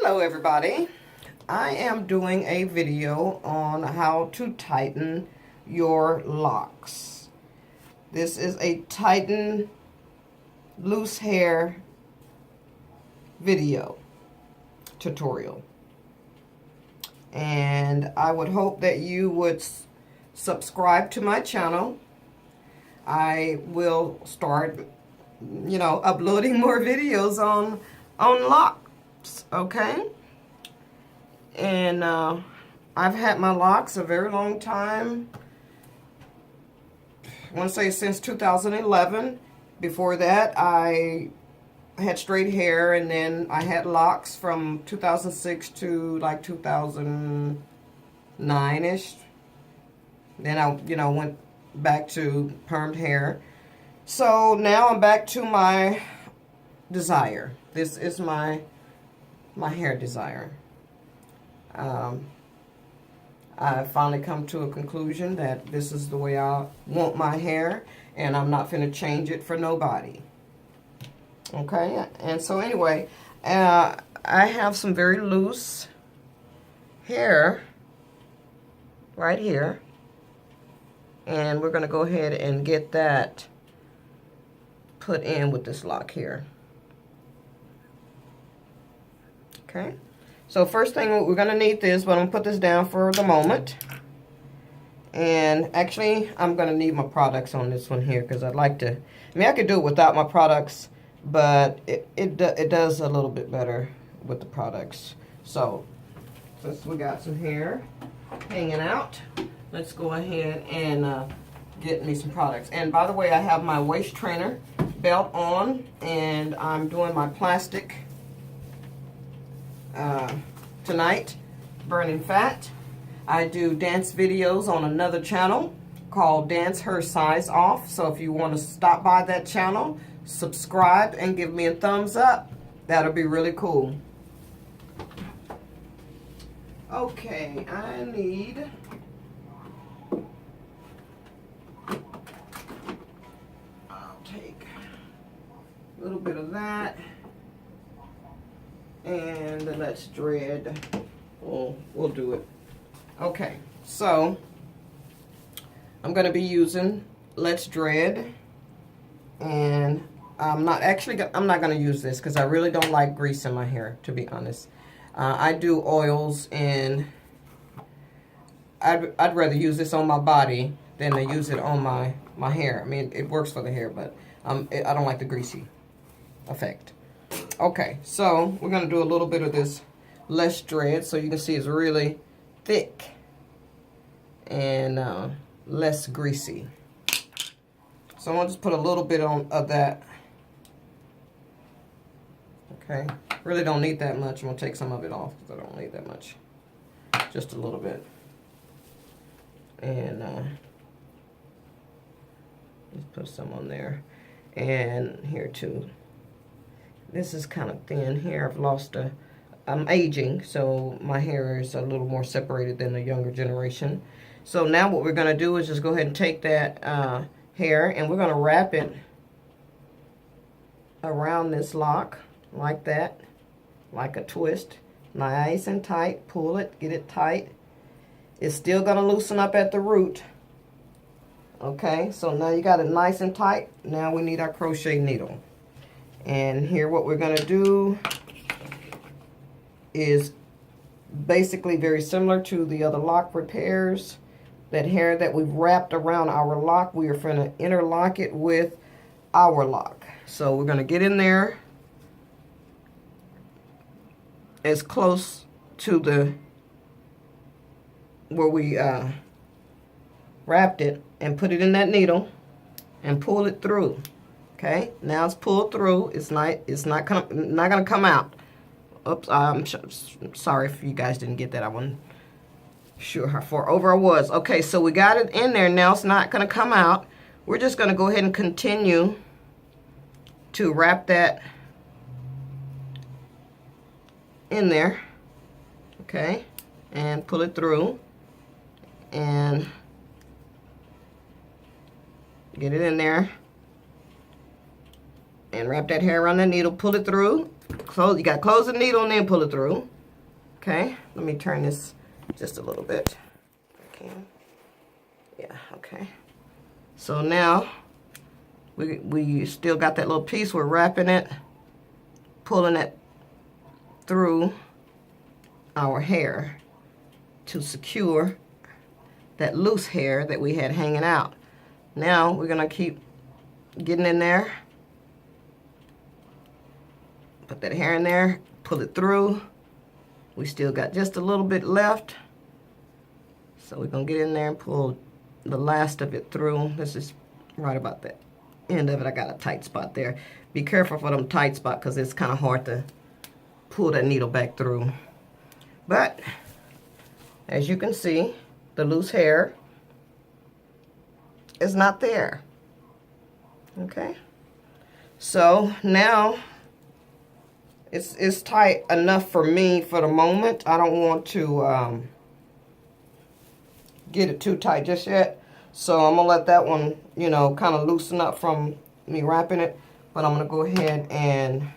Hello everybody. I am doing a video on how to tighten your locks. This is a tighten loose hair video tutorial. And I would hope that you would subscribe to my channel. I will start, uploading more videos on locks, okay? And I've had my locks a very long time. I want to say since 2011. Before that, I had straight hair, and then I had locks from 2006 to like 2009-ish. Then I, went back to permed hair. So now I'm back to my desire. This is my hair desire. I finally come to a conclusion that this is the way I want my hair, and I'm not finna change it for nobody. Okay, and so anyway, I have some very loose hair right here, and we're gonna go ahead and get that put in with this lock here. Okay, so first thing, we're gonna need this, but I'm gonna put this down for the moment. And actually, I'm gonna need my products on this one here, because I'd like to, I could do it without my products, but it does a little bit better with the products. So, since we got some hair hanging out, let's go ahead and get me some products. And by the way, I have my waist trainer belt on, and I'm doing my plastic tonight, burning fat. I do dance videos on another channel called Dance Her Size Off. So if you want to stop by that channel, subscribe and give me a thumbs up. That'll be really cool. Okay, I need I'll take a little bit of that, and let's dread. We'll do it. Okay, so I'm going to be using Let's Dread, and I'm not going to use this because I really don't like grease in my hair, to be honest. I do oils, and I'd rather use this on my body than to use it on my hair. I mean, it works for the hair, but I don't like the greasy effect. Okay, so we're going to do a little bit of this Let's Dread, so you can see it's really thick and less greasy. So I'm going to just put a little bit of that. Okay, really don't need that much. I'm going to take some of it off because I don't need that much. Just a little bit. And just put some on there. And here too. This is kind of thin here. I've lost I'm aging, so my hair is a little more separated than the younger generation. So now what we're going to do is just go ahead and take that hair, and we're going to wrap it around this lock like that, like a twist. Nice and tight. Pull it, get it tight. It's still going to loosen up at the root. Okay, so now you got it nice and tight. Now we need our crochet needle. And here what we're going to do is basically very similar to the other lock repairs. That hair that we've wrapped around our lock, we are going to interlock it with our lock. So we're going to get in there as close to the where we wrapped it, and put it in that needle and pull it through. Okay, now it's pulled through. It's not gonna come out. Oops, I'm sorry if you guys didn't get that. I wasn't sure how far over I was. Okay, so we got it in there. Now it's not going to come out. We're just going to go ahead and continue to wrap that in there. Okay, and pull it through and get it in there. and wrap that hair around the needle. Pull it through. Close. You got to close the needle and then pull it through. Okay. Let me turn this just a little bit. Okay. Yeah. Okay. So now we still got that little piece. We're wrapping it, pulling it through our hair to secure that loose hair that we had hanging out. Now we're gonna keep getting in there. Put that hair in there, pull it through. We still got just a little bit left. So we're gonna get in there and pull the last of it through. This is right about the end of it. I got a tight spot there. Be careful for them tight spots because it's kind of hard to pull that needle back through. But as you can see, the loose hair is not there. Okay, so now it's tight enough for me for the moment. I don't want to get it too tight just yet, so I'm gonna let that one, you know, kind of loosen up from me wrapping it. But I'm gonna go ahead and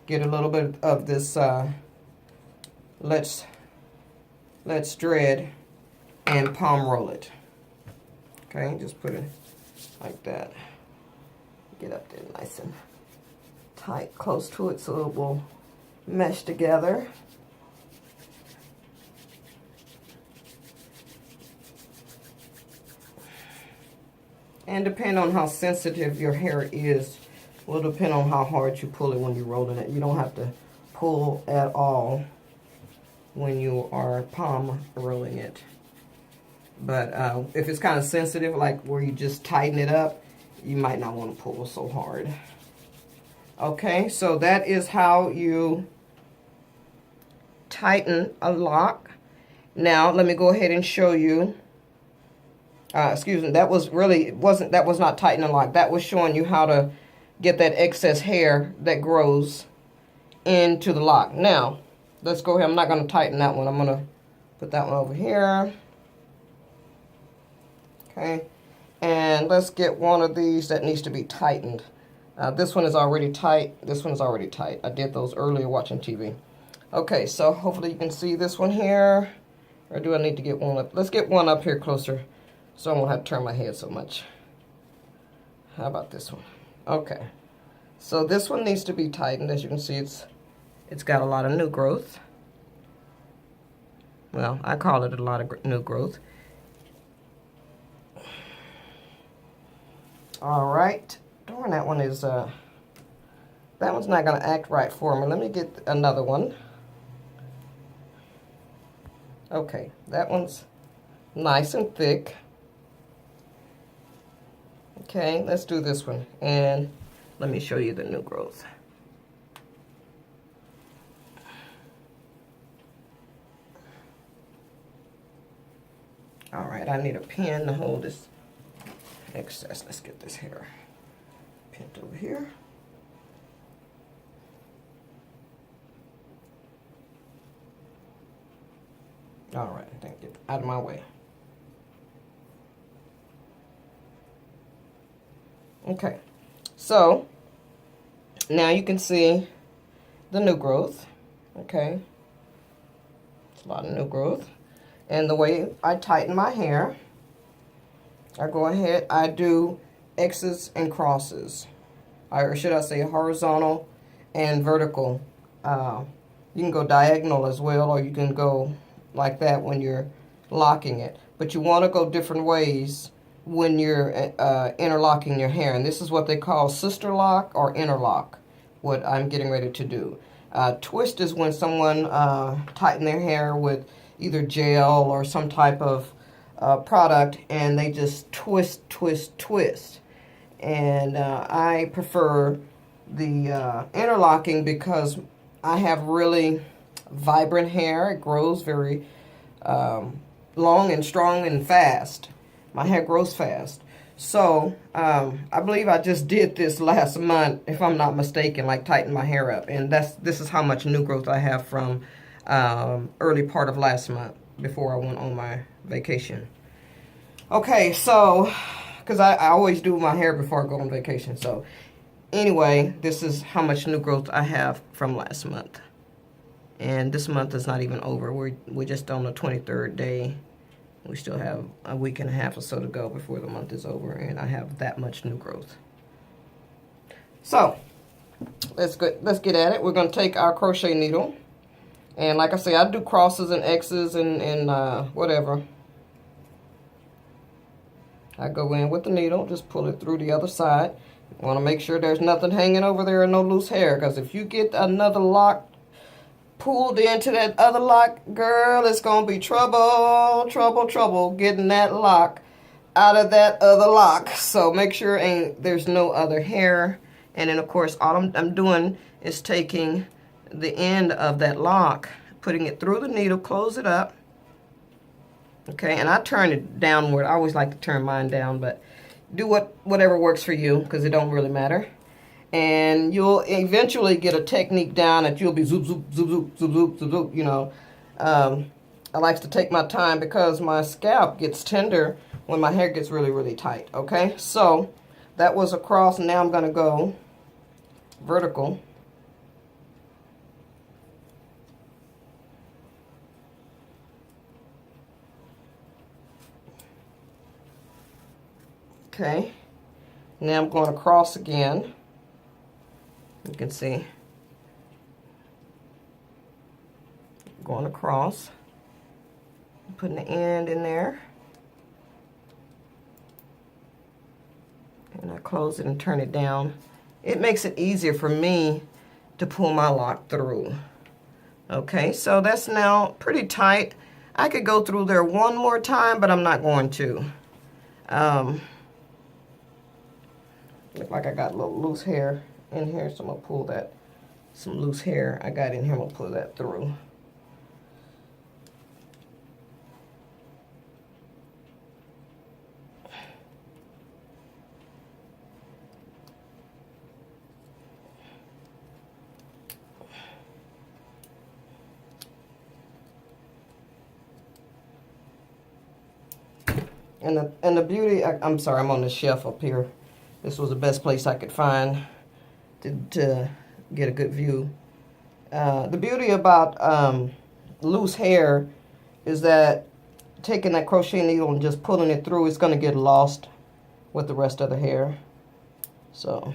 get a little bit of this let's dread and palm roll it. Okay, just put it like that. Get up there nice and tight, close to it, so it will mesh together. And depend on how sensitive your hair is, will depend on how hard you pull it when you're rolling it. You don't have to pull at all when you are palm rolling it. But if it's kind of sensitive, like where you just tighten it up, you might not want to pull so hard. Okay, so that is how you tighten a lock. Now let me go ahead and show you. Excuse me, that was not tightening a lock. That was showing you how to get that excess hair that grows into the lock. Now let's go ahead. I'm not going to tighten that one. I'm going to put that one over here. Okay, and let's get one of these that needs to be tightened. This one is already tight. This one is already tight. I did those earlier watching TV. Okay, so hopefully you can see this one here. Or do I need to get one up? Let's get one up here closer so I won't have to turn my head so much. How about this one? Okay, so this one needs to be tightened. As you can see, it's got a lot of new growth. Well, I call it a lot of new growth. All right, darn, that one is, that one's not gonna act right for me. Let me get another one. Okay, that one's nice and thick. Okay, let's do this one, and let me show you the new growth. All right, I need a pin to hold this excess. Let's get this hair pinned over here. All right, thank you. Out of my way. Okay, so now you can see the new growth. Okay, it's a lot of new growth. And the way I tighten my hair, I go ahead, I do X's and crosses, or should I say horizontal and vertical. You can go diagonal as well, or you can go like that when you're locking it. But you want to go different ways when you're interlocking your hair. And this is what they call sister lock or interlock, what I'm getting ready to do. Twist is when someone tighten their hair with either gel or some type of product, and they just twist, twist, twist. And I prefer the interlocking because I have really vibrant hair. It grows very long and strong and fast. My hair grows fast. So I believe I just did this last month, if I'm not mistaken, like tighten my hair up. And this is how much new growth I have from early part of last month before I went on my vacation. Okay, so because I always do my hair before I go on vacation. So anyway, this is how much new growth I have from last month. And this month is not even over. We're just on the 23rd day. We still have a week and a half or so to go before the month is over, and I have that much new growth. So let's get at it. We're going to take our crochet needle, and like I say, I do crosses and X's and whatever. I go in with the needle, just pull it through the other side. You want to make sure there's nothing hanging over there and no loose hair, because if you get another lock pulled into that other lock, girl, it's gonna be trouble, trouble, trouble getting that lock out of that other lock. So make sure there's no other hair. And then of course all I'm doing is taking the end of that lock, putting it through the needle, close it up. Okay, and I turn it downward. I always like to turn mine down, but do whatever works for you, because it don't really matter. And you'll eventually get a technique down that you'll be zoop, zoop, zoop, zoop, zoop, zoop, zoop, zoop, you know. I like to take my time because my scalp gets tender when my hair gets really, really tight, okay? So that was across, and now I'm going to go vertical. Okay, now I'm going across again. You can see, going across, putting the end in there, and I close it and turn it down. It makes it easier for me to pull my lock through. Okay, so that's now pretty tight. I could go through there one more time, but I'm not going to. Look like I got a little loose hair in here, so I'm gonna pull that, some loose hair I got in here, I'm gonna pull that through. And the beauty, I'm sorry, I'm on the shelf up here. This was the best place I could find to get a good view. The beauty about loose hair is that taking that crochet needle and just pulling it through, it's going to get lost with the rest of the hair. So,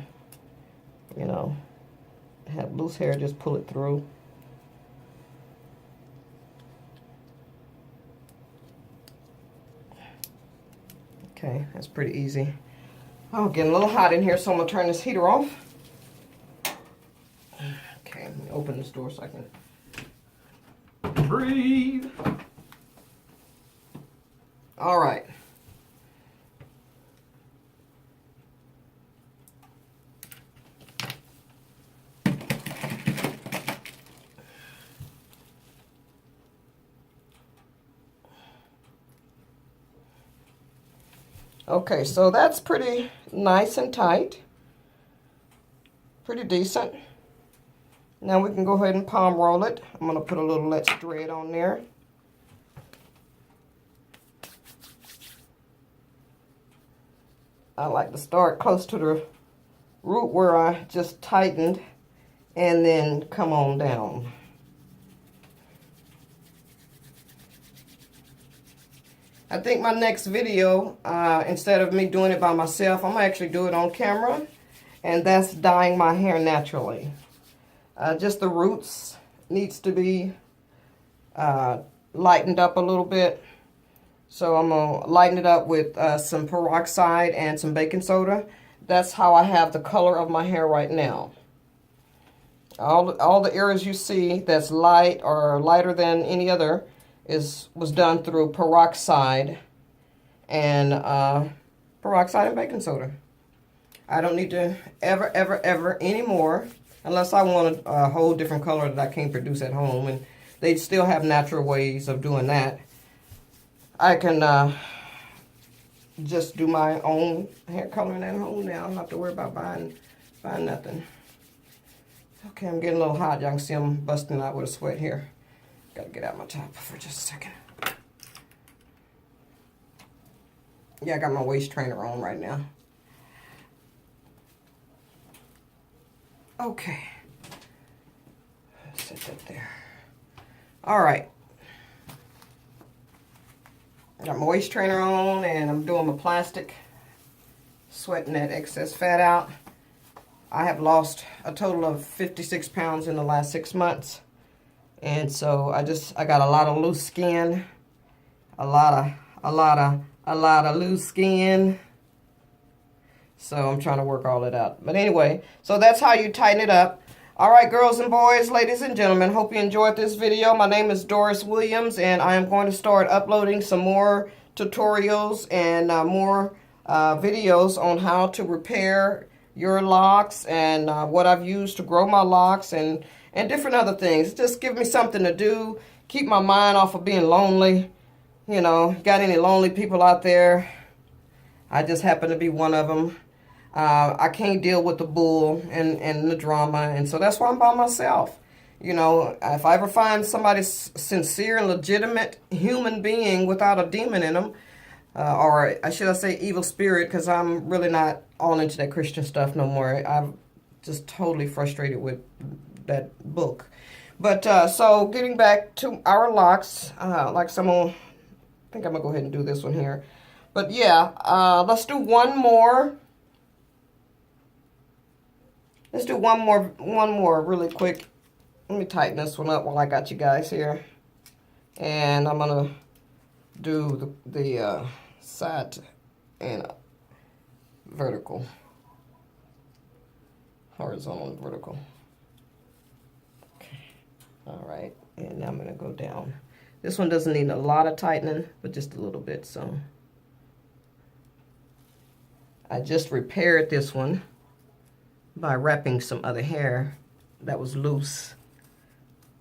you know, have loose hair, just pull it through. Okay, that's pretty easy. Oh, getting a little hot in here, so I'm going to turn this heater off. Okay, let me open this door so I can breathe. All right. Okay, so that's pretty nice and tight. Pretty decent. Now we can go ahead and palm roll it. I'm going to put a little Let's Thread on there. I like to start close to the root where I just tightened and then come on down. I think my next video, instead of me doing it by myself, I'm going to actually do it on camera, and that's dyeing my hair naturally. Just the roots needs to be lightened up a little bit. So I'm going to lighten it up with some peroxide and some baking soda. That's how I have the color of my hair right now. All the areas you see that's light or lighter than any other was done through peroxide and baking soda. I don't need to ever anymore, unless I want a whole different color that I can't produce at home, and they still have natural ways of doing that. I can just do my own hair coloring at home now. I don't have to worry about buying nothing. Okay, I'm getting a little hot. Y'all can see I'm busting out with a sweat here. Gotta get out my top for just a second. Yeah, I got my waist trainer on right now. Okay. Set that there. All right. Got my waist trainer on, and I'm doing my plastic, sweating that excess fat out. I have lost a total of 56 pounds in the last 6 months. And so I got a lot of loose skin, a lot of loose skin. So I'm trying to work all it out. But anyway, so that's how you tighten it up. All right, girls and boys, ladies and gentlemen, hope you enjoyed this video. My name is Doris Williams, and I am going to start uploading some more tutorials and more videos on how to repair your locks and what I've used to grow my locks and different other things. Just give me something to do, keep my mind off of being lonely. You know, got any lonely people out there? I just happen to be one of them. I can't deal with the bull and the drama, and so that's why I'm by myself. You know, if I ever find somebody sincere and legitimate human being without a demon in them, or should I say evil spirit, because I'm really not all into that Christian stuff no more. I'm just totally frustrated with that book. But so getting back to our locks, like I think I'm gonna go ahead and do this one here. But yeah, let's do one more. Let's do one more really quick. Let me tighten this one up while I got you guys here. And I'm gonna do the side and vertical, horizontal and vertical. Okay. All right, and now I'm gonna go down. This one doesn't need a lot of tightening, but just a little bit. So I just repaired this one by wrapping some other hair that was loose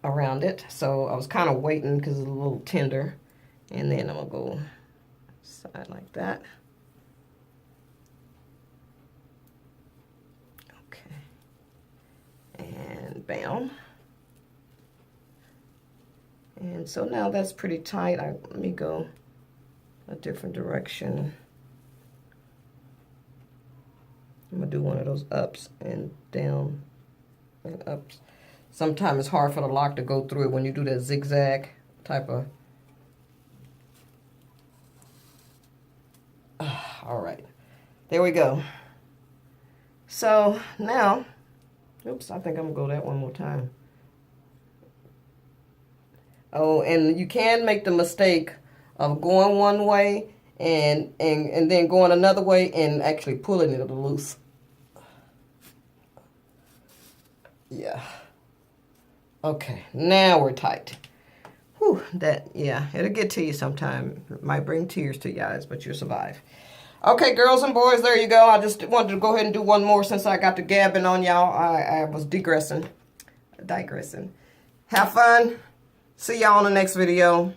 around it. So I was kind of waiting because it's a little tender. And then I'm going to go side like that. Okay. And bam. And so now that's pretty tight. Let me go a different direction. I'm going to do one of those ups and down and ups. Sometimes it's hard for the lock to go through it when you do that zigzag type of. All right. There we go. So now, oops, I think I'm going to go that one more time. Oh, and you can make the mistake of going one way and then going another way and actually pulling it loose. Yeah. Okay, now we're tight. Whew, yeah, it'll get to you sometime. It might bring tears to your eyes, but you'll survive. Okay, girls and boys, there you go. I just wanted to go ahead and do one more since I got to gabbing on y'all. I was digressing. Have fun. See y'all in the next video.